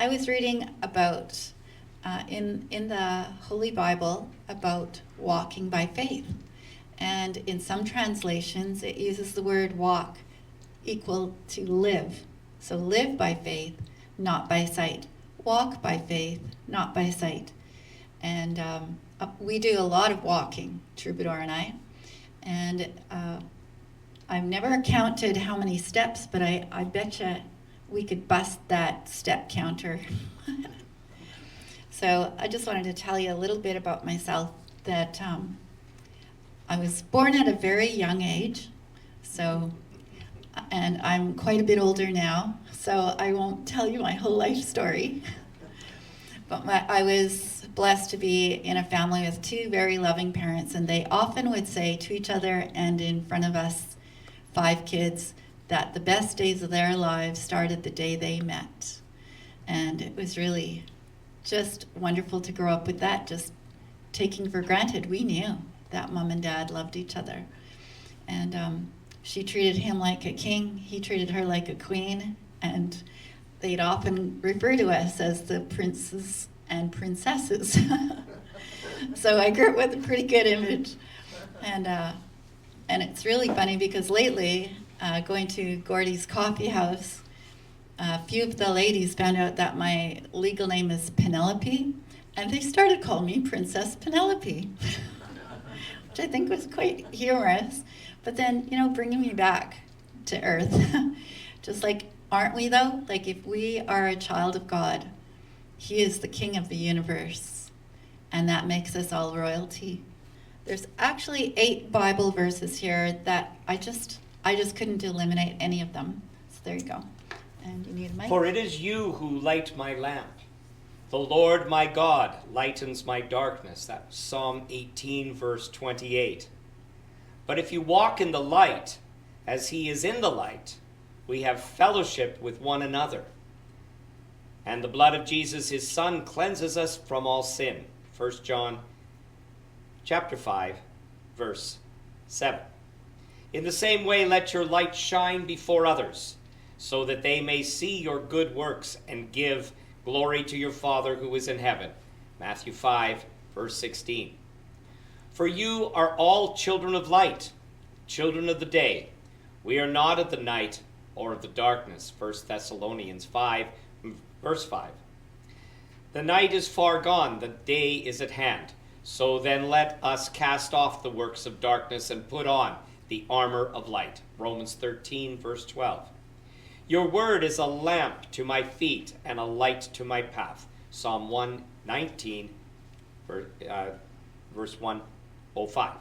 I was reading about, in the Holy Bible, about walking by faith. And in some translations, it uses the word walk equal to live. So live by faith, not by sight. Walk by faith, not by sight. And we do a lot of walking, Troubadour and I. And I've never counted how many steps, but I bet you we could bust that step counter. So I just wanted to tell you a little bit about myself, that I was born at a very young age, and I'm quite a bit older now, so I won't tell you my whole life story. But I was blessed to be in a family with two very loving parents, and they often would say to each other and in front of us 5 kids that the best days of their lives started the day they met. And it was really just wonderful to grow up with that, just taking for granted. We knew that mom and dad loved each other. And she treated him like a king, he treated her like a queen, and they'd often refer to us as the princes and princesses. So I grew up with a pretty good image. And it's really funny because lately, going to Gordy's coffee house, a few of the ladies found out that my legal name is Penelope, and they started calling me Princess Penelope, which I think was quite humorous. But then, bringing me back to earth, just like, aren't we though? Like, if we are a child of God, He is the King of the universe, and that makes us all royalty. There's actually 8 Bible verses here that I just couldn't eliminate any of them. So there you go. And you need a mic. For it is you who light my lamp. The Lord my God lightens my darkness. That's Psalm 18, verse 28. But if you walk in the light, as He is in the light, we have fellowship with one another. And the blood of Jesus, His Son, cleanses us from all sin. 1 John chapter 5, verse 7. In the same way, let your light shine before others, so that they may see your good works and give glory to your Father who is in heaven. Matthew 5, verse 16. For you are all children of light, children of the day. We are not of the night or of the darkness. 1 Thessalonians 5, verse 5. The night is far gone, the day is at hand. So then let us cast off the works of darkness and put on the armor of light. Romans 13, verse 12. Your word is a lamp to my feet and a light to my path. Psalm 119, verse 105.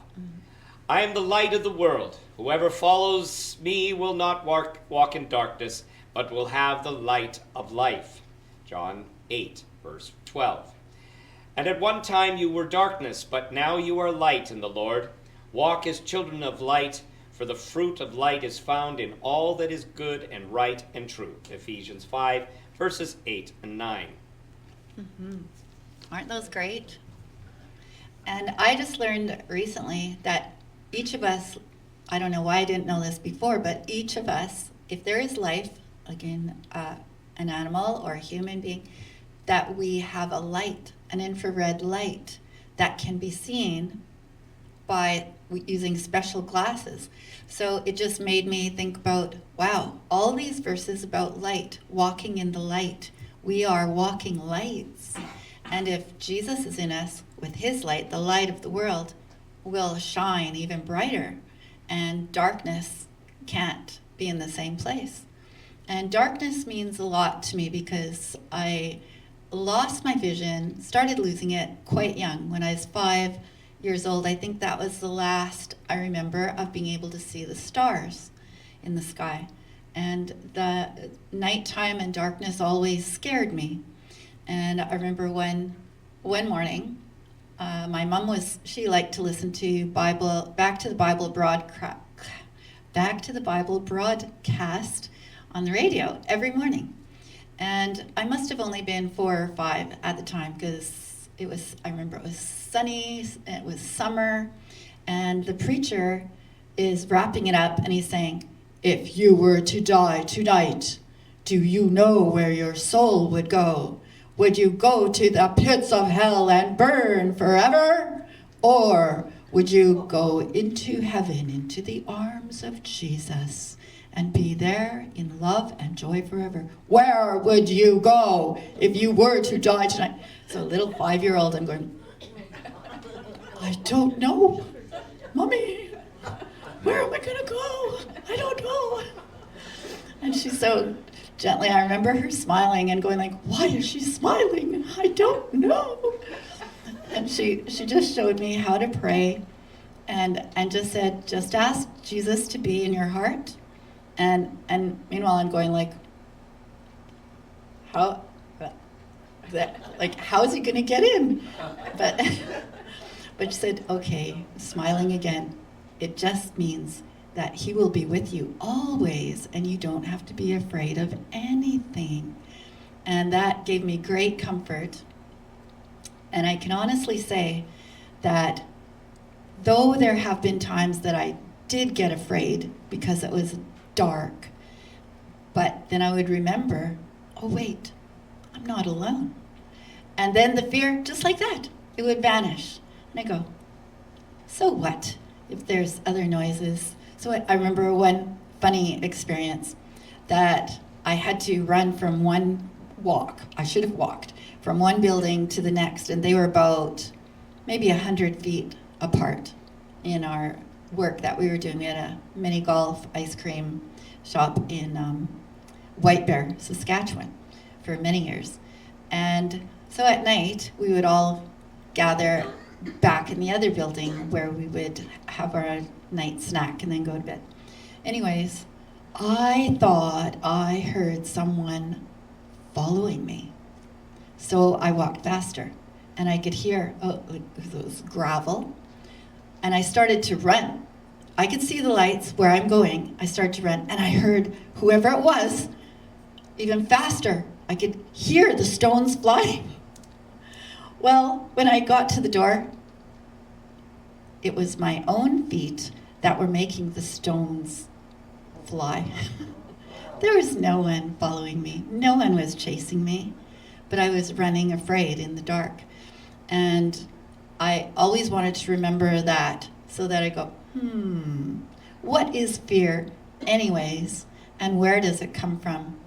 I am the light of the world. Whoever follows me will not walk in darkness, but will have the light of life. John 8, verse 12. And at one time you were darkness, but now you are light in the Lord. Walk as children of light, for the fruit of light is found in all that is good and right and true. Ephesians 5, verses 8 and 9. Mm-hmm. Aren't those great? And I just learned recently that each of us, I don't know why I didn't know this before, but each of us, if there is life, like in an animal or a human being, that we have a light, an infrared light that can be seen by using special glasses. So it just made me think about, wow, all these verses about light, walking in the light. We are walking lights. And if Jesus is in us with His light, the light of the world, will shine even brighter. And darkness can't be in the same place. And darkness means a lot to me because I lost my vision, started losing it quite young. When I was 5 years old, I think that was the last I remember of being able to see the stars in the sky. And the nighttime and darkness always scared me. And I remember one morning, my mom she liked to listen to Back to the Bible broadcast on the radio every morning. And I must have only been 4 or 5 at the time because I remember it was sunny, it was summer, and the preacher is wrapping it up and he's saying, if you were to die tonight, Do you know where your soul would go? Would you go to the pits of hell and burn forever? Or would you go into heaven, into the arms of Jesus, and be there in love and joy forever? Where would you go if you were to die tonight? So a little 5-year-old, I'm going, I don't know. Mommy, where am I going to go? I don't know. And she's so gently, I remember her smiling and going like, why is she smiling? I don't know. And she just showed me how to pray and just said, just ask Jesus to be in your heart. And meanwhile, I'm going like, how is he going to get in? But she said, okay, smiling again. It just means that he will be with you always, and you don't have to be afraid of anything. And that gave me great comfort. And I can honestly say that though there have been times that I did get afraid because it was dark, but then I would remember, oh wait, I'm not alone. And then the fear, just like that, it would vanish. And I go, so what if there's other noises? So I remember one funny experience that I had to run from I should have walked from one building to the next, and they were about maybe 100 feet apart in our work that we were doing. We had a mini golf ice cream shop in White Bear, Saskatchewan for many years. And so at night, we would all gather back in the other building where we would have our night snack and then go to bed. Anyways, I thought I heard someone following me. So I walked faster and I could hear, it was gravel. And I started to run. I could see the lights where I'm going. I started to run and I heard whoever it was even faster. I could hear the stones flying. Well, when I got to the door, it was my own feet that were making the stones fly. There was no one following me. No one was chasing me, but I was running afraid in the dark. And I always wanted to remember that so that I go, what is fear anyways? And where does it come from?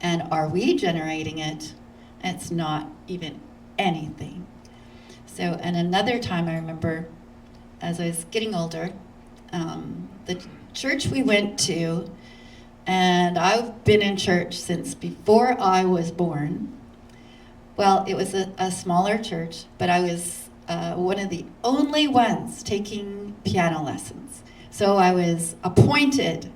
And are we generating it? It's not even anything. So, and another time I remember, as I was getting older, the church we went to, and I've been in church since before I was born. Well, it was a smaller church, but I was one of the only ones taking piano lessons. So I was appointed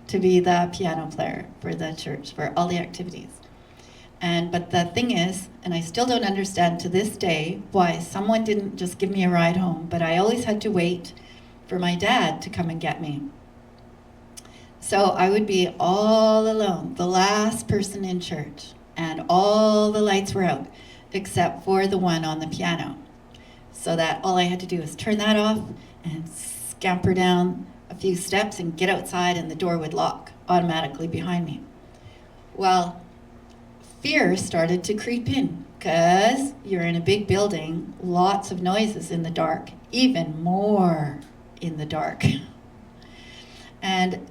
to be the piano player for the church for all the activities. But the thing is, and I still don't understand to this day why someone didn't just give me a ride home, but I always had to wait for my dad to come and get me. So I would be all alone, the last person in church, and all the lights were out, except for the one on the piano. So that all I had to do was turn that off and scamper down a few steps and get outside, and the door would lock automatically behind me. Well, fear started to creep in because you're in a big building, lots of noises in the dark, even more in the dark. And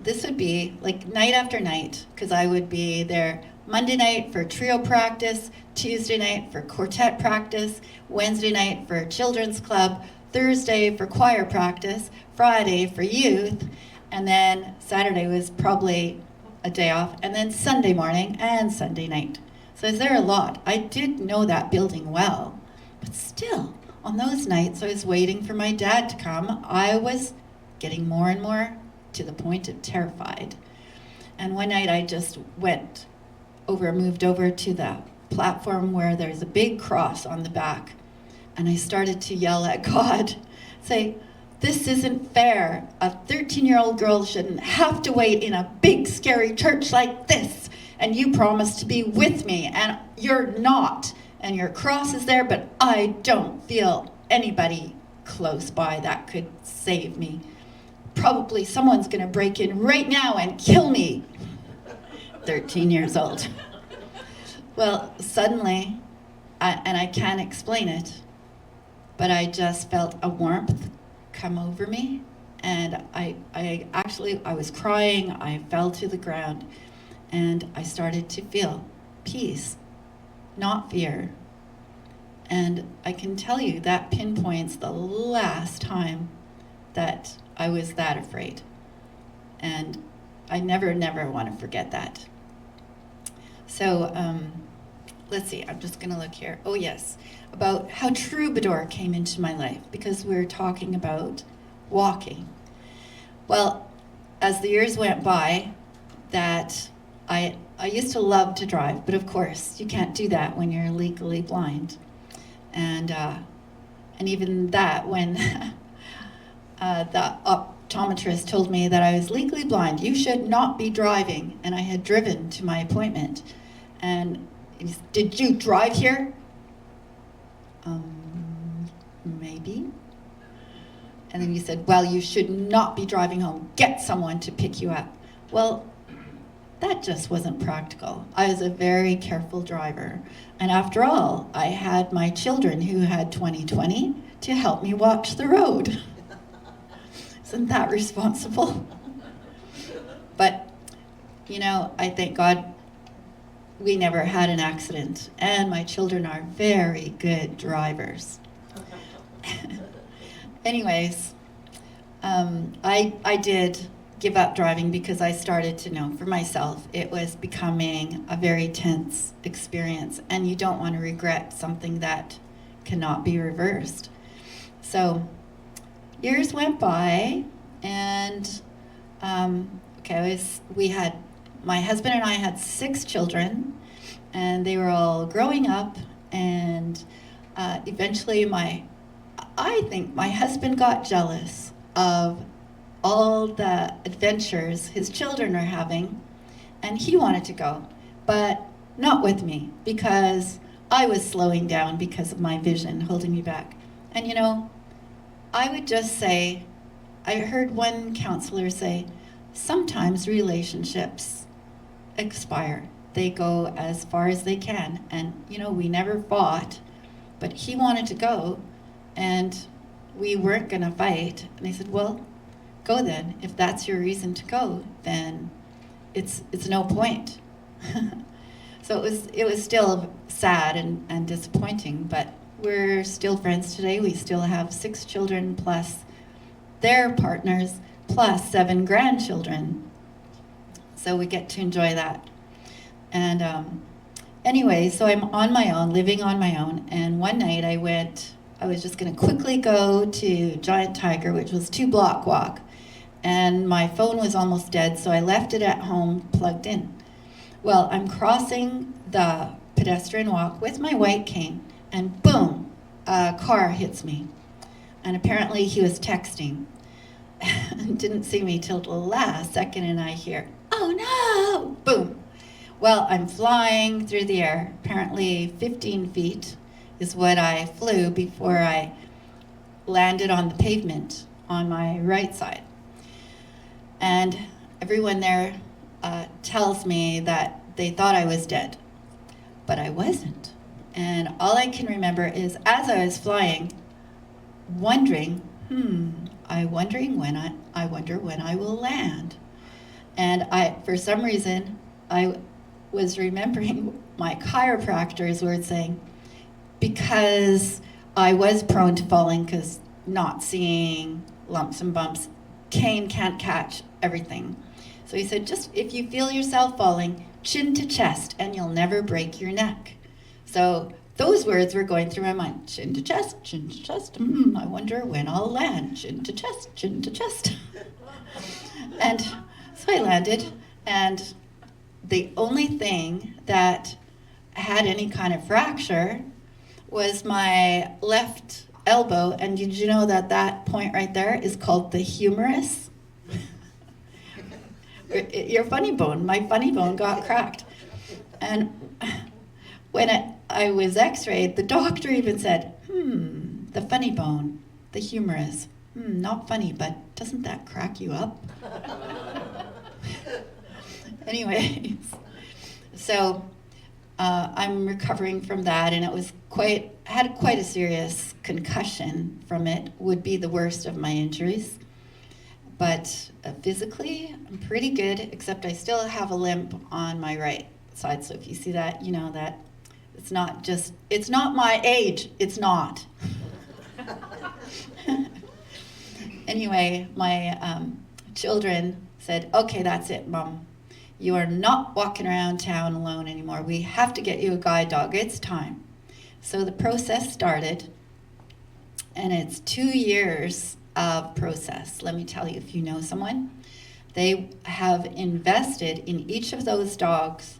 this would be like night after night, because I would be there Monday night for trio practice, Tuesday night for quartet practice, Wednesday night for children's club, Thursday for choir practice, Friday for youth, and then Saturday was probably a day off, and then Sunday morning and Sunday night. So I was there a lot. I did know that building well, but still, on those nights I was waiting for my dad to come. I was getting more and more to the point of terrified. And one night I just moved over to the platform where there's a big cross on the back, and I started to yell at God, say, this isn't fair. A 13-year-old girl shouldn't have to wait in a big, scary church like this. And you promised to be with me, and you're not. And your cross is there, but I don't feel anybody close by that could save me. Probably someone's going to break in right now and kill me. 13 years old. Well, suddenly, and I can't explain it, but I just felt a warmth come over me, and I was crying. I fell to the ground, and I started to feel peace, not fear. And I can tell you that pinpoints the last time that I was that afraid. And I never want to forget that. So let's see, I'm just going to look here. Oh yes, about how Troubadour came into my life, because we're talking about walking. Well, as the years went by, that I used to love to drive, but of course you can't do that when you're legally blind. And even that, when the optometrist told me that I was legally blind, you should not be driving, and I had driven to my appointment. And he said, "Did you drive here?" Maybe. And then he said, "Well, you should not be driving home. Get someone to pick you up." Well, that just wasn't practical. I was a very careful driver. And after all, I had my children who had 20/20 to help me watch the road. Isn't that responsible? But, I thank God we never had an accident. And my children are very good drivers. Anyways, I did give up driving because I started to know for myself it was becoming a very tense experience, and you don't want to regret something that cannot be reversed. So years went by, and my husband and I had 6 children, and they were all growing up, and eventually I think my husband got jealous of all the adventures his children are having, and he wanted to go, but not with me, because I was slowing down because of my vision holding me back. And I would just say, I heard one counselor say, sometimes relationships expire. They go as far as they can. And, we never fought, but he wanted to go, and we weren't going to fight. And I said, well, go then. If that's your reason to go, then it's no point. So it was still sad and disappointing, but we're still friends today. We still have 6 children plus their partners plus 7 grandchildren. So we get to enjoy that. And anyway, so I'm on my own, living on my own. And one night I was just going to quickly go to Giant Tiger, which was 2-block walk. And my phone was almost dead, so I left it at home plugged in. Well, I'm crossing the pedestrian walk with my white cane, and boom, a car hits me. And apparently he was texting. Didn't see me till the last second, and I hear, "Oh no!" Boom. Well, I'm flying through the air. Apparently 15 feet is what I flew before I landed on the pavement on my right side. And everyone there tells me that they thought I was dead, but I wasn't. And all I can remember is, as I was flying, wondering, I wonder when I will land. And for some reason, I was remembering my chiropractor's words saying, because I was prone to falling, because not seeing lumps and bumps, cane can't catch everything. So he said, just if you feel yourself falling, chin to chest, and you'll never break your neck. So those words were going through my mind. Chin to chest, I wonder when I'll land. Chin to chest. And so I landed, and the only thing that had any kind of fracture was my left elbow. And did you know that point right there is called the humerus? Your funny bone. My funny bone got cracked. And when I was x-rayed, the doctor even said, the funny bone, the humerus. Not funny, but doesn't that crack you up? Anyways, So I'm recovering from that, and it was had quite a serious concussion from it. Would be the worst of my injuries. But physically, I'm pretty good, except I still have a limp on my right side. So if you see that, you know that it's not my age. It's not. Anyway, my children said, okay, that's it, Mom. You are not walking around town alone anymore. We have to get you a guide dog. It's time. So the process started, and it's 2 years of process. Let me tell you, if you know someone, they have invested in each of those dogs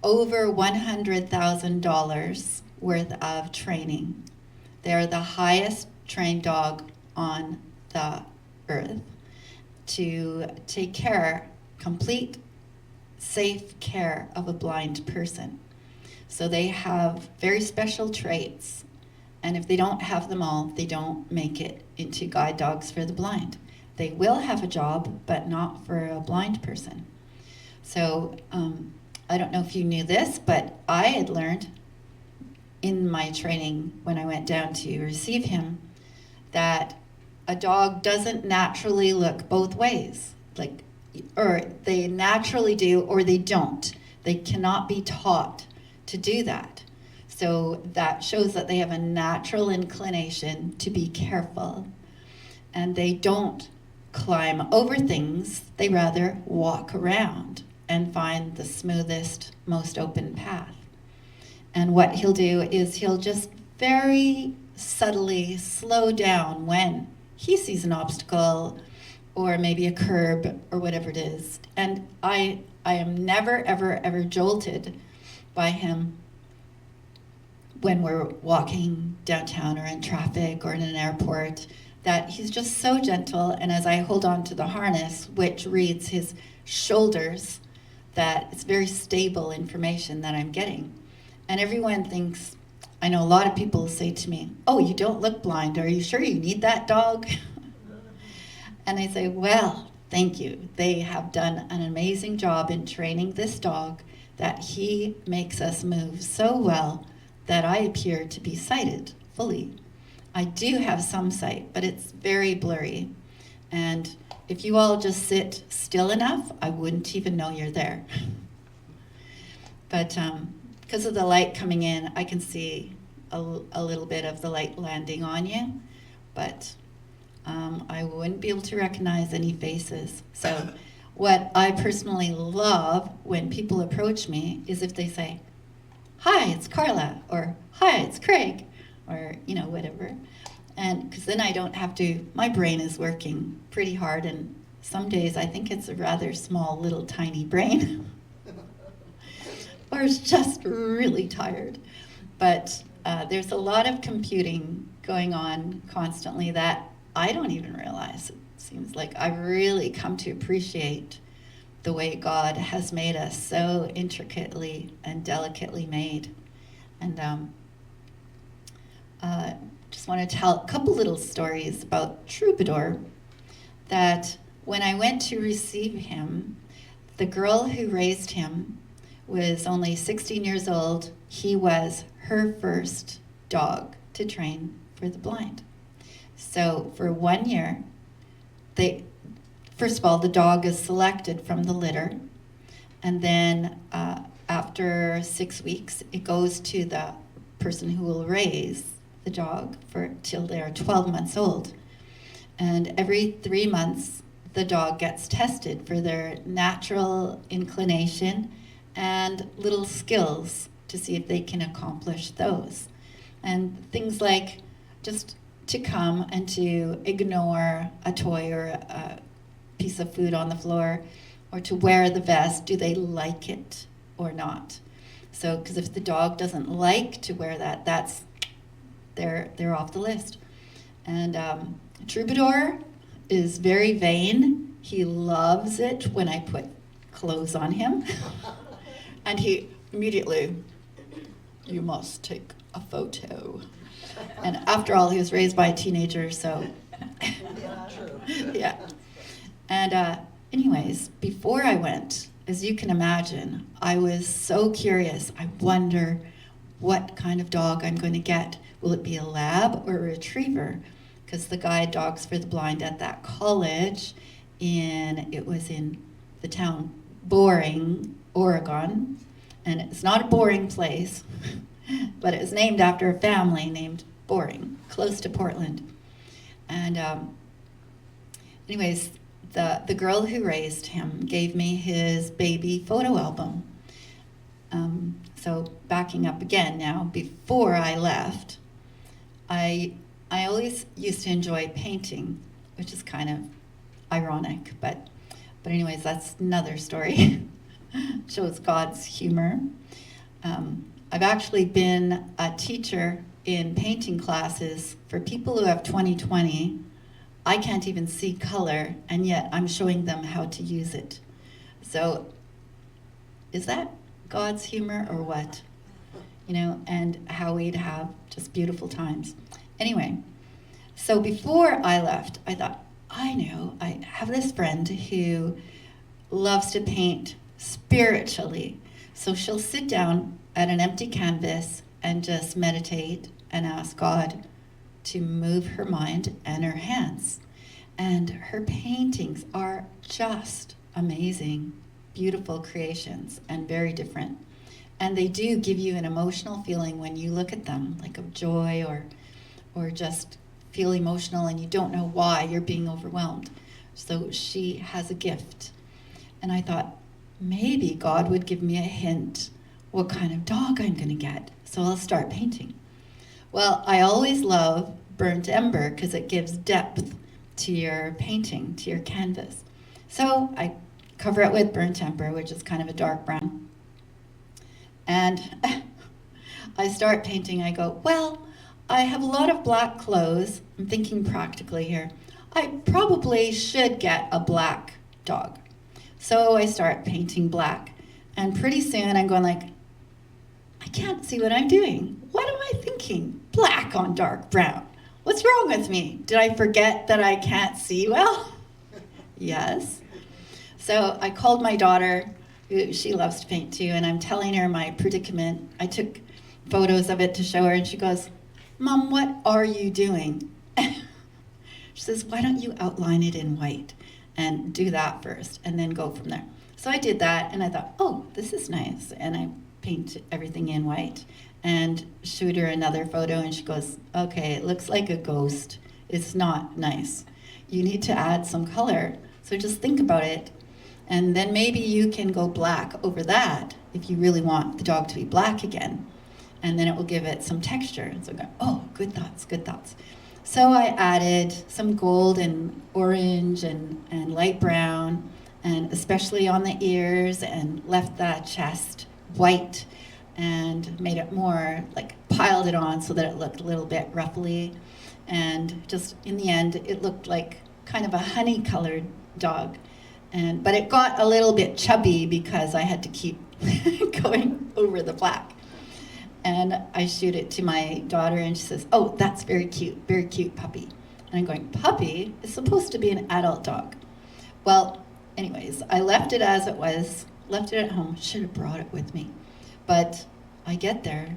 over $100,000 worth of training. They're the highest trained dog on the earth to take care, complete, safe care of a blind person. So they have very special traits, and if they don't have them all, they don't make it into guide dogs for the blind. They will have a job, but not for a blind person. So I don't know if you knew this, but I had learned in my training when I went down to receive him that a dog doesn't naturally look both ways. Or they naturally do or they don't. They cannot be taught to do that. So that shows that they have a natural inclination to be careful. And they don't climb over things, they rather walk around and find the smoothest, most open path. And what he'll do is he'll just very subtly slow down when he sees an obstacle or maybe a curb or whatever it is. And I am never, ever, ever jolted by him when we're walking downtown or in traffic or in an airport, that he's just so gentle. And as I hold on to the harness, which reads his shoulders, that it's very stable information that I'm getting. And everyone thinks, I know a lot of people say to me, oh, you don't look blind. Are you sure you need that dog? And I say, well, thank you. They have done an amazing job in training this dog that he makes us move so well that I appear to be sighted fully. I do have some sight, but it's very blurry. And if you all just sit still enough, I wouldn't even know you're there. But because of the light coming in, I can see a little bit of the light landing on you, but I wouldn't be able to recognize any faces. So what I personally love when people approach me is if they say, hi, it's Carla, or hi, it's Craig, or whatever. And because then I don't have to, my brain is working pretty hard, and some days I think it's a rather small, little, tiny brain. Or it's just really tired. But there's a lot of computing going on constantly that I don't even realize. It seems like I've really come to appreciate the way God has made us so intricately and delicately made. And just want to tell a couple little stories about Troubadour, that when I went to receive him, the girl who raised him was only 16 years old. He was her first dog to train for the blind. So for 1 year, first of all, the dog is selected from the litter, and then after 6 weeks, it goes to the person who will raise the dog till they're 12 months old. And every 3 months, the dog gets tested for their natural inclination and little skills to see if they can accomplish those. And things like just to come and to ignore a toy or a piece of food on the floor, or to wear the vest, do they like it or not? So, because if the dog doesn't like to wear that, they're off the list. And Troubadour is very vain. He loves it when I put clothes on him. And he immediately, you must take a photo. And after all, he was raised by a teenager, so. Yeah. And anyways, before I went as you can imagine, I was so curious. I wonder what kind of dog I'm going to get. Will it be a lab or a retriever? Because the guide Dogs for the Blind at that college, it was in the town Boring, Oregon, and it's not a boring place, but it was named after a family named Boring, close to Portland. And anyways, the girl who raised him gave me his baby photo album. So backing up again now, before I left, I always used to enjoy painting, which is kind of ironic, but anyways, that's another story. Shows God's humor. I've actually been a teacher in painting classes for people who have 20/20. I can't even see color, and yet I'm showing them how to use it. So is that God's humor or what? You know, and how we'd have just beautiful times. Anyway, so before I left, I thought, I know, I have this friend who loves to paint spiritually. So she'll sit down at an empty canvas and just meditate and ask God to move her mind and her hands. And her paintings are just amazing, beautiful creations and very different. And they do give you an emotional feeling when you look at them, like of joy or just feel emotional and you don't know why you're being overwhelmed. So she has a gift. And I thought, maybe God would give me a hint what kind of dog I'm going to get. So I'll start painting. Well, I always love burnt ember because it gives depth to your painting, to your canvas. So I cover it with burnt ember, which is kind of a dark brown. And I start painting. I go, well, I have a lot of black clothes. I'm thinking practically here. I probably should get a black dog. So I start painting black. And pretty soon I'm going like, I can't see what I'm doing. What am I thinking? Black on dark brown. What's wrong with me? Did I forget that I can't see well? Yes. So I called my daughter, who she loves to paint too, and I'm telling her my predicament. I took photos of it to show her, and she goes, Mom, what are you doing? She says, why don't you outline it in white and do that first and then go from there? So I did that, and I thought, oh, this is nice. And I paint everything in white and shoot her another photo, and she goes, okay, it looks like a ghost. It's not nice. You need to add some color. So just think about it. And then maybe you can go black over that if you really want the dog to be black again. And then it will give it some texture. So I go, oh, good thoughts, good thoughts. So I added some gold and orange and light brown, and especially on the ears, and left the chest white and made it more, like piled it on so that it looked a little bit ruffly. And just in the end, it looked like kind of a honey-colored dog. But it got a little bit chubby because I had to keep going over the black. And I showed it to my daughter, and she says, oh, that's very cute puppy. And I'm going, puppy? It's supposed to be an adult dog. Well, anyways, I left it as it was, left it at home. Should have brought it with me. But I get there,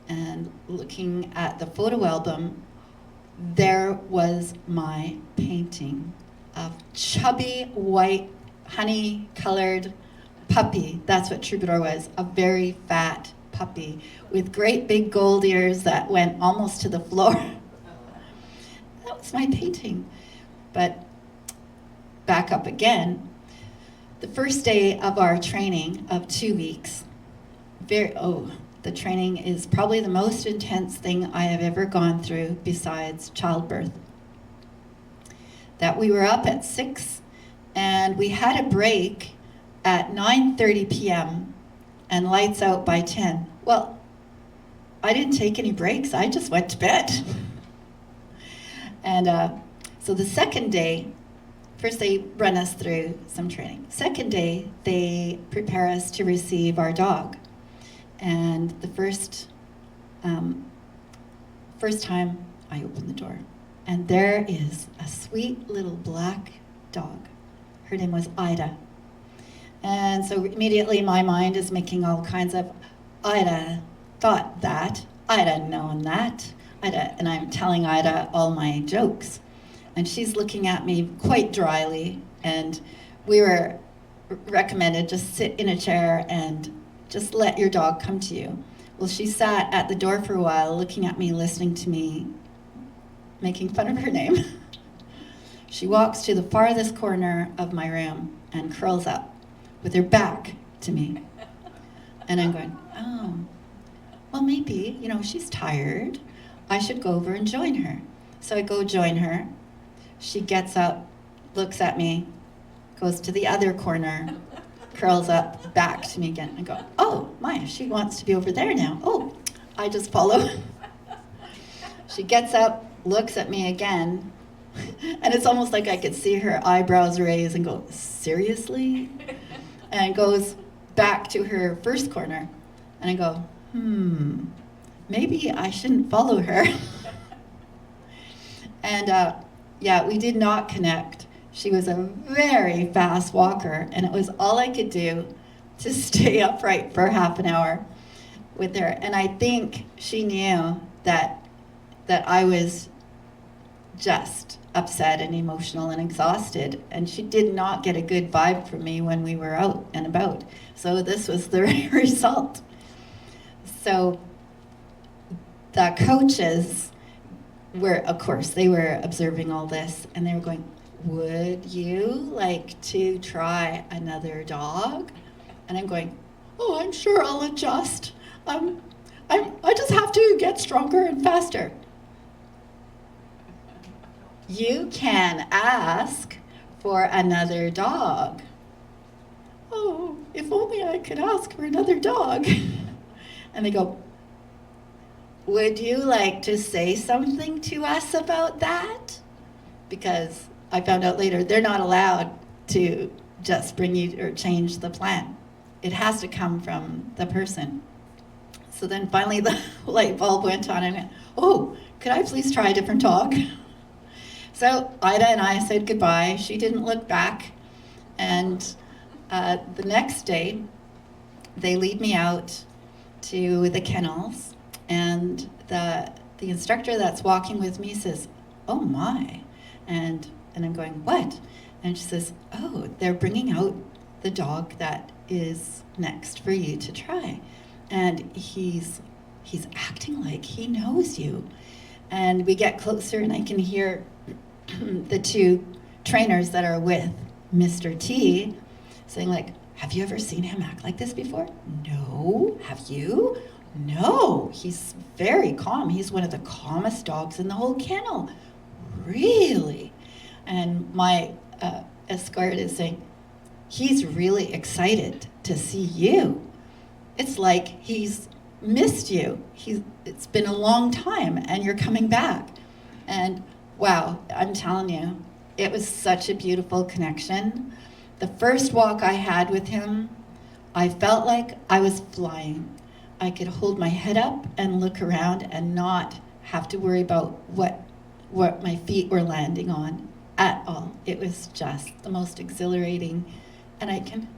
and looking at the photo album, there was my painting of chubby, white, honey-colored puppy. That's what Troubadour was, a very fat puppy with great big gold ears that went almost to the floor. That was my painting. But back up again, the first day of our training of 2 weeks, the training is probably the most intense thing I have ever gone through besides childbirth. That we were up at 6 and we had a break at 9:30 p.m. and lights out by 10. Well, I didn't take any breaks. I just went to bed. And so the second day, first they run us through some training. Second day, they prepare us to receive our dog. And the first time I opened the door, and there is a sweet little black dog. Her name was Ida. And so immediately my mind is making all kinds of, I'd have thought that, I'd have known that, and I'm telling Ida all my jokes. And she's looking at me quite dryly, and we were recommended just sit in a chair and just let your dog come to you. Well, she sat at the door for a while, looking at me, listening to me, making fun of her name. She walks to the farthest corner of my room and curls up with her back to me. And I'm going, oh, well, maybe, she's tired. I should go over and join her. So I go join her. She gets up, looks at me, goes to the other corner, curls up, back to me again. I go, oh, my, she wants to be over there now. Oh, I just follow. She gets up, looks at me again, and it's almost like I could see her eyebrows raise and go, seriously? And goes back to her first corner. And I go, maybe I shouldn't follow her. And we did not connect. She was a very fast walker, and it was all I could do to stay upright for half an hour with her. And I think she knew that I was just upset and emotional and exhausted, and she did not get a good vibe from me when we were out and about. So this was the result. So the coaches were, of course, they were observing all this, and they were going, would you like to try another dog? And I'm going, oh, I'm sure I'll adjust. I just have to get stronger and faster. You can ask for another dog. Oh, if only I could ask for another dog. And they go, would you like to say something to us about that? Because I found out later, they're not allowed to just bring you or change the plan. It has to come from the person. So then finally the light bulb went on and I went, oh, could I please try a different dog? So Ida and I said goodbye. She didn't look back. And the next day, they lead me out to the kennels, and the instructor that's walking with me says, oh my. And I'm going, what? And she says, oh, they're bringing out the dog that is next for you to try. And he's acting like he knows you. And we get closer, and I can hear the two trainers that are with Mr. T saying, like, have you ever seen him act like this before? No. Have you? No. He's very calm. He's one of the calmest dogs in the whole kennel. Really? And my escort is saying, he's really excited to see you. It's like he's missed you. It's been a long time, and you're coming back. And wow, I'm telling you, it was such a beautiful connection. The first walk I had with him, I felt like I was flying. I could hold my head up and look around and not have to worry about what my feet were landing on at all. It was just the most exhilarating, and I can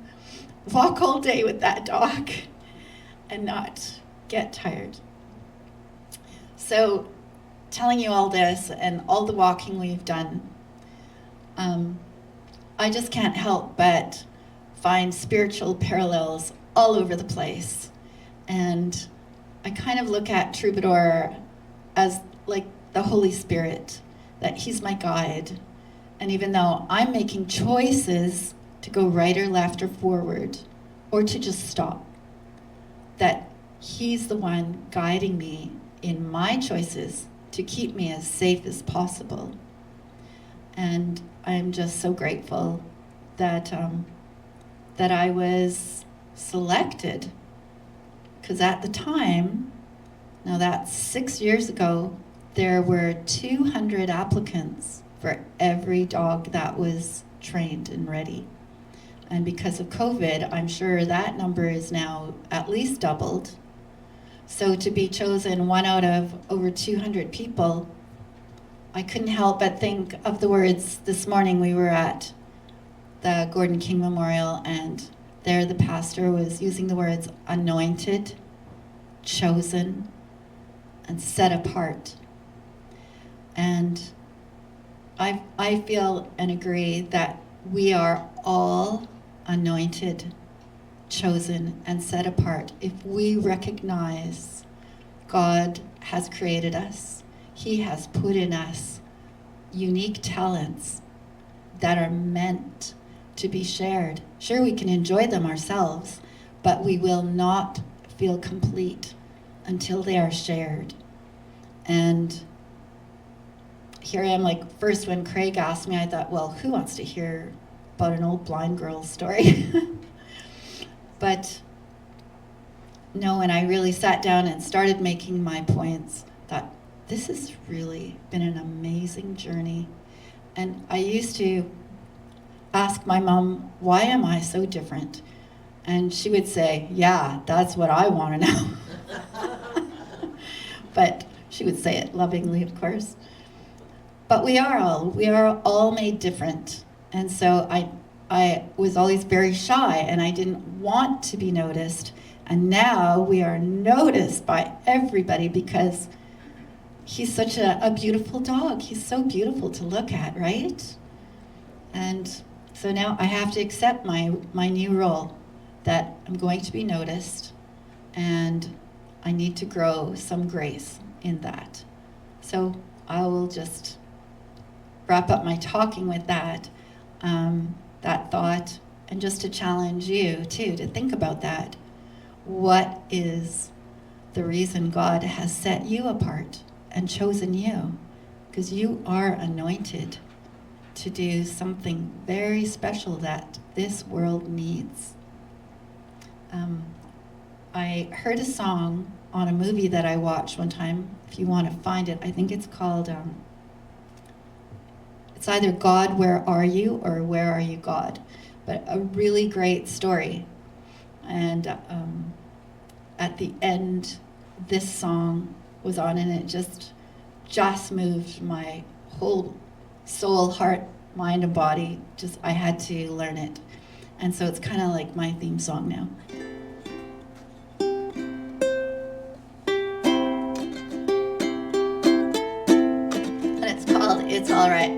walk all day with that dog and not get tired. So telling you all this and all the walking we've done, I just can't help but find spiritual parallels all over the place. And I kind of look at Troubadour as like the Holy Spirit, that he's my guide. And even though I'm making choices to go right or left or forward, or to just stop, that he's the one guiding me in my choices to keep me as safe as possible. And I'm just so grateful that that I was selected, because at the time, now that's 6 years ago, there were 200 applicants for every dog that was trained and ready. And because of COVID, I'm sure that number is now at least doubled. So to be chosen one out of over 200 people, I couldn't help but think of the words this morning. We were at the Gordon King Memorial, and there the pastor was using the words anointed, chosen, and set apart. And I feel and agree that we are all anointed, chosen, and set apart if we recognize God has created us. He has put in us unique talents that are meant to be shared. Sure, we can enjoy them ourselves, but we will not feel complete until they are shared. And here I am, like, first when Craig asked me, I thought, well, who wants to hear about an old blind girl's story? But no, when I really sat down and started making my points, I thought, this has really been an amazing journey. And I used to ask my mom, why am I so different? And she would say, yeah, that's what I want to know. But she would say it lovingly, of course. But we are all made different. And so I was always very shy, and I didn't want to be noticed. And now we are noticed by everybody because he's such a beautiful dog. He's so beautiful to look at, right? And so now I have to accept my new role, that I'm going to be noticed, and I need to grow some grace in that. So I will just wrap up my talking with that thought, and just to challenge you too to think about that. What is the reason God has set you apart and chosen you? Because you are anointed to do something very special that this world needs. I heard a song on a movie that I watched one time. If you want to find it, I think it's called, it's either God, Where Are You? Or Where Are You, God? But a really great story. And at the end, this song was on, and it just moved my whole soul, heart, mind, and body. I had to learn it. And so it's kind of like my theme song now. And it's called It's All Right.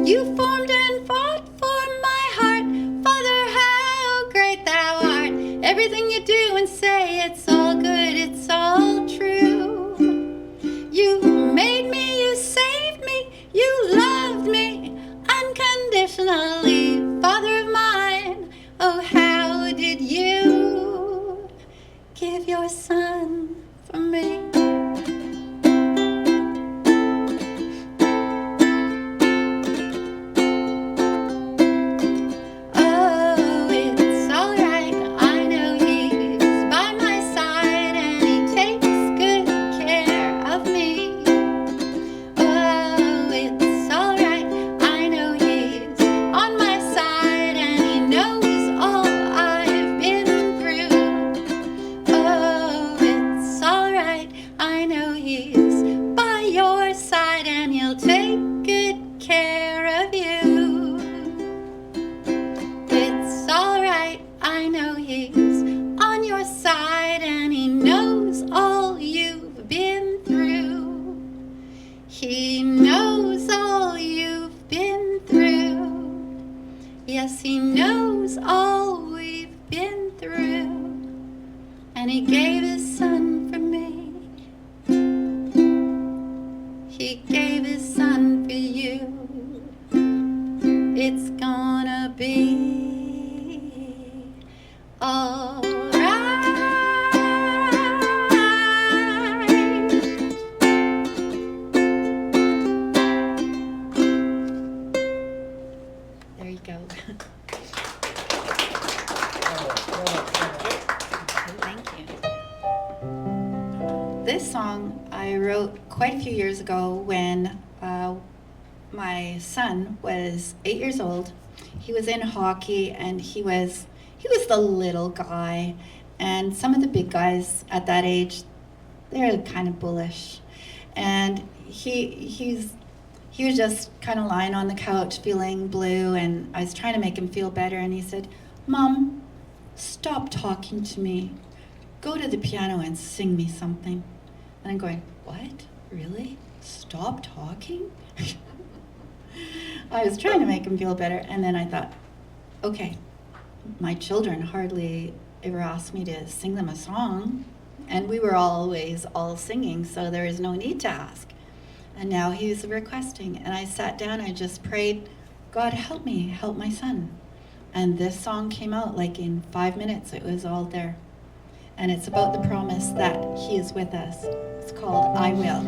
You formed and formed song I wrote quite a few years ago when my son was 8 years old. He was in hockey, and he was the little guy, and some of the big guys at that age, they're kind of bullish. And he was just kind of lying on the couch feeling blue, and I was trying to make him feel better, and he said, "Mom, stop talking to me. Go to the piano and sing me something." And I'm going, "What? Really? Stop talking?" I was trying to make him feel better, and then I thought, okay, my children hardly ever ask me to sing them a song, and we were always all singing, so there is no need to ask. And now he's requesting, and I sat down, I just prayed, "God, help me, help my son." And this song came out like in 5 minutes. It was all there. And it's about the promise that he is with us. It's called "I Will."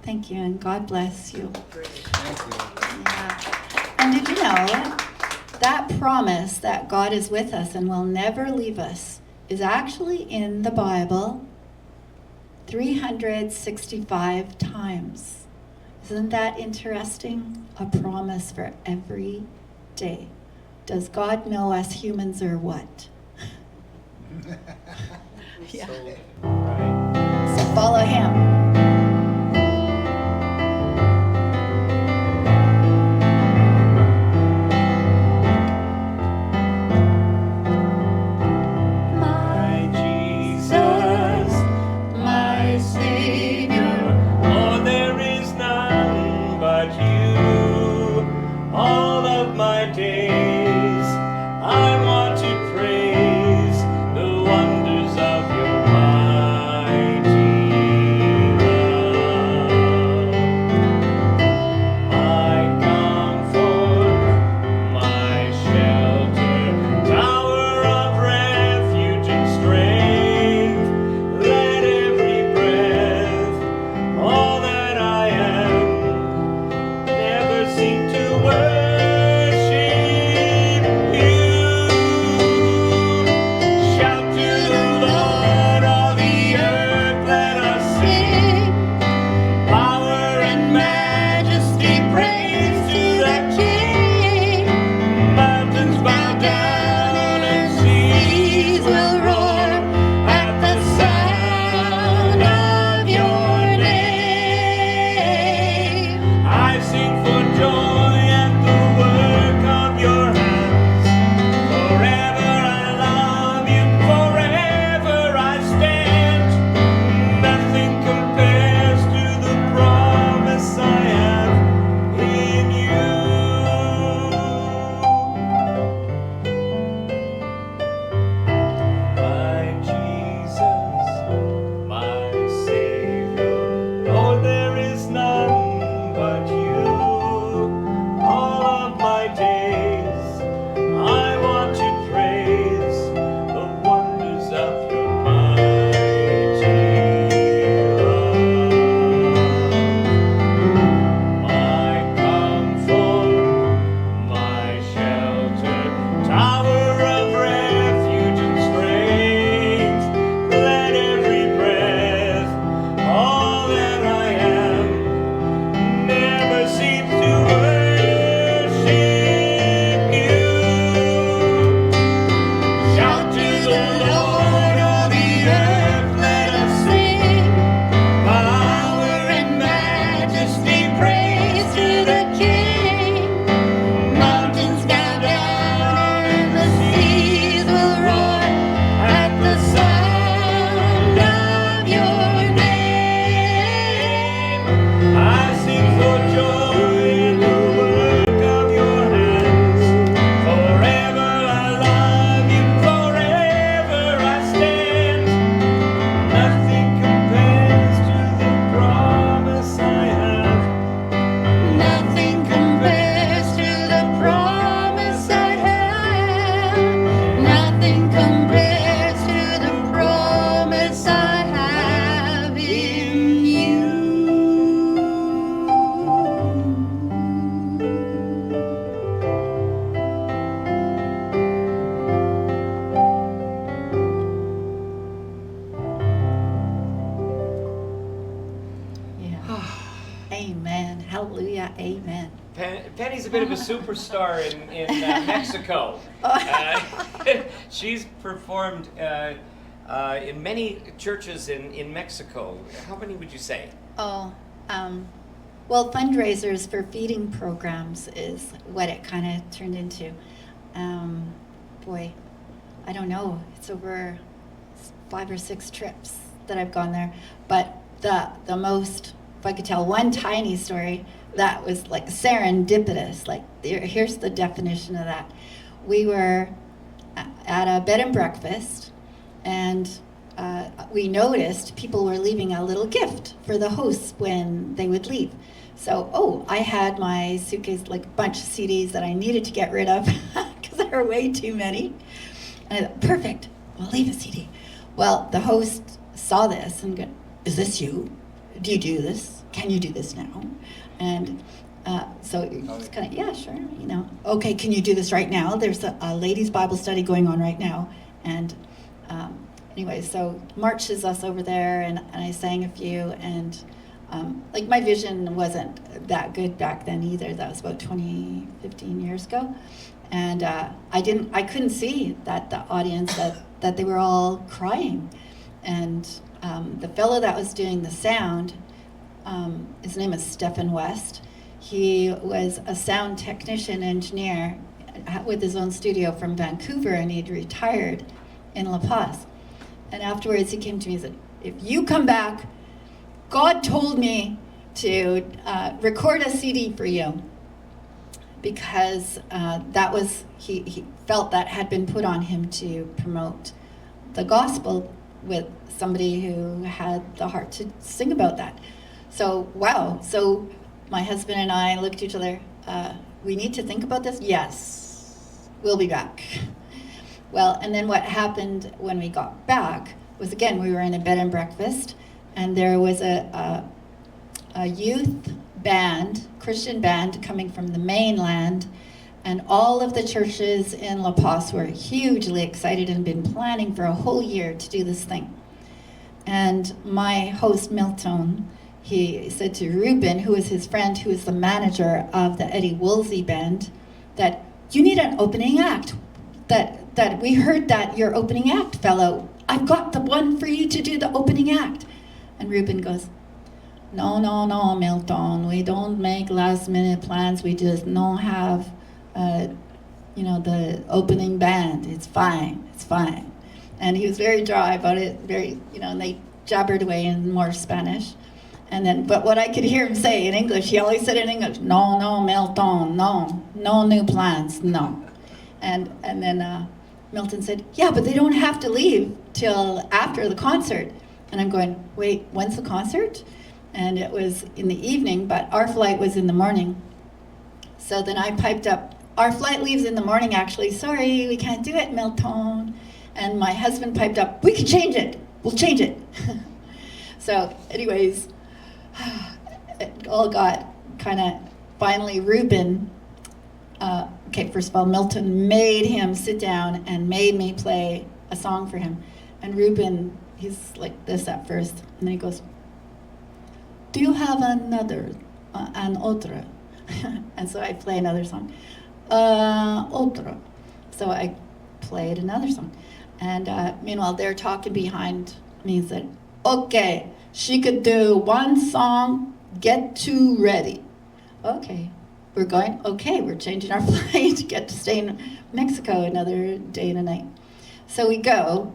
Thank you, and God bless you. Thank you. Yeah. And did you know that promise that God is with us and will never leave us is actually in the Bible 365 times. Isn't that interesting? A promise for every day. Does God know us humans or what? Yeah. Right. So follow him. Penny's a bit of a superstar in Mexico. She's performed in many churches in Mexico. How many would you say? Oh, well, fundraisers for feeding programs is what it kind of turned into. Boy, I don't know. It's over 5 or 6 trips that I've gone there. But the most, if I could tell one tiny story, that was like serendipitous. Like, here's the definition of that. We were at a bed and breakfast, and we noticed people were leaving a little gift for the hosts when they would leave. So, I had my suitcase, like a bunch of CDs that I needed to get rid of because there were way too many. And I thought, perfect, we'll leave a CD. Well, the host saw this and go, is this you? Do you do this? Can you do this now? And so it's kind of, yeah, sure, Okay, can you do this right now? There's a ladies' Bible study going on right now. And anyway, so marches us over there, and I sang a few, and like my vision wasn't that good back then either. That was about 15 years ago. And I couldn't see that the audience, that they were all crying. And the fellow that was doing the sound, his name is Stephen West. He was a sound technician engineer with his own studio from Vancouver, and he'd retired in La Paz. And afterwards he came to me and said, if you come back, God told me to record a CD for you, because that was, he felt that had been put on him to promote the gospel with somebody who had the heart to sing about that. So, wow. So my husband and I looked at each other. We need to think about this? Yes. We'll be back. Well, and then what happened when we got back was, again, we were in a bed and breakfast, and there was a youth band, Christian band, coming from the mainland, and all of the churches in La Paz were hugely excited and been planning for a whole year to do this thing. And my host, Milton, he said to Ruben, who was his friend, who was the manager of the Eddie Woolsey band, that you need an opening act. That we heard that your opening act, fellow. I've got the one for you to do the opening act. And Ruben goes, no, Milton, we don't make last minute plans. We just don't have, the opening band. It's fine. And he was very dry about it, and they jabbered away in more Spanish. And then, but what I could hear him say in English, he always said in English, no, Milton, no new plans, no. And then Milton said, yeah, but they don't have to leave till after the concert. And I'm going, wait, when's the concert? And it was in the evening, but our flight was in the morning. So then I piped up, our flight leaves in the morning, actually. Sorry, we can't do it, Milton. And my husband piped up, we can change it. We'll change it. So anyways, it all got kind of, finally Ruben, first of all, Milton made him sit down and made me play a song for him. And Ruben, he's like this at first, and then he goes, do you have another, an otra? And so I play another song, otra. So I played another song. And meanwhile, they're talking behind me and said, okay, she could do one song, get 2 ready. Okay, we're changing our flight to get to stay in Mexico another day and a night. So we go,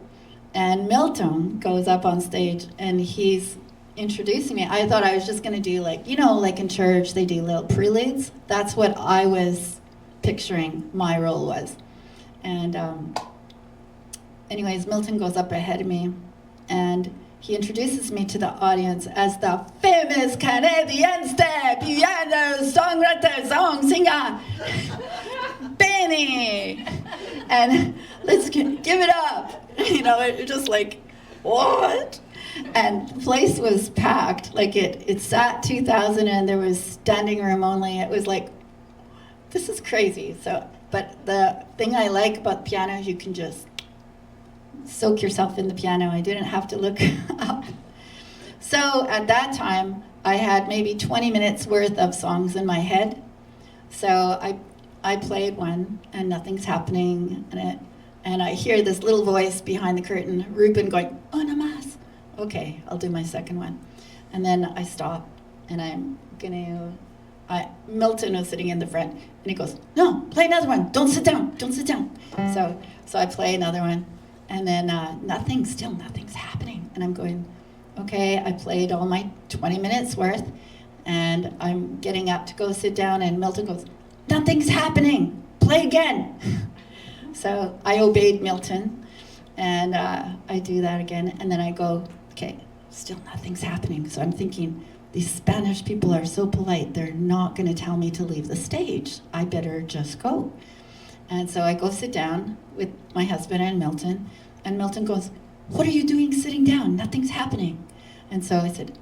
and Milton goes up on stage, and he's introducing me. I thought I was just gonna do like in church, they do little preludes. That's what I was picturing my role was. And anyways, Milton goes up ahead of me, and he introduces me to the audience as the famous Canadian piano songwriter, song singer, Penny. And let's give it up. It just like, what? And the place was packed. Like it sat 2,000, and there was standing room only. It was like, this is crazy. So, but the thing I like about the piano is you can just soak yourself in the piano. I didn't have to look up. So at that time, I had maybe 20 minutes worth of songs in my head, So I played one, and nothing's happening, and I hear this little voice behind the curtain, Ruben, going, "Una más." Okay, I'll do my second one. And then I stop, and Milton was sitting in the front, and he goes, "No, play another one. Don't sit down. Don't sit down." So I play another one, and then nothing's happening. And I'm going, okay, I played all my 20 minutes worth, and I'm getting up to go sit down, and Milton goes, "Nothing's happening. Play again." So I obeyed Milton, and I do that again, and then I go, okay, still nothing's happening. So I'm thinking, these Spanish people are so polite, they're not going to tell me to leave the stage. I better just go. And so I go sit down with my husband and Milton goes, "What are you doing sitting down? Nothing's happening." And so I said,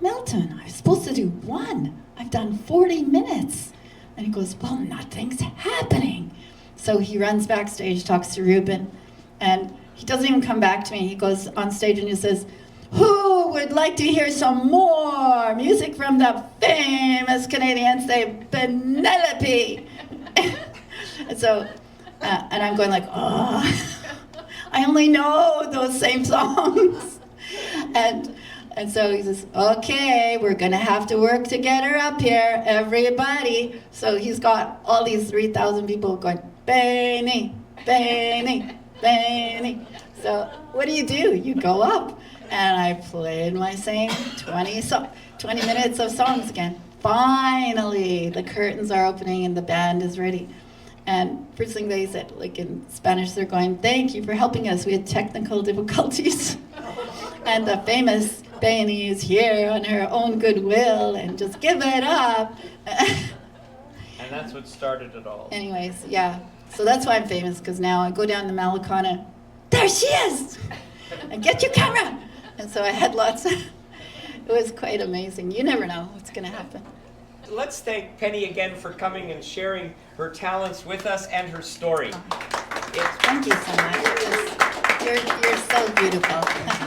"Milton, I was supposed to do one. I've done 40 minutes. And he goes, "Well, nothing's happening." So he runs backstage, talks to Ruben, and he doesn't even come back to me. He goes on stage and he says, "Who would like to hear some more music from the famous Canadian, say, Penelope?" And so, and I'm going like, oh, I only know those same songs. And so he says, "Okay, we're gonna have to work to get her up here, everybody." So he's got all these 3,000 people going, "Penny, Penny, Penny." So what do? You go up, and I played my same 20 minutes of songs again. Finally, the curtains are opening and the band is ready. And first thing they said, like in Spanish, they're going, "Thank you for helping us. We had technical difficulties." And the famous Penny is here on her own goodwill, and just give it up. And that's what started it all. Anyways, yeah. So that's why I'm famous, because now I go down to Malacana, there she is! And get your camera! And so I had lots of, it was quite amazing. You never know what's going to happen. Let's thank Penny again for coming and sharing her talents with us and her story. Thank you so much. You're so beautiful.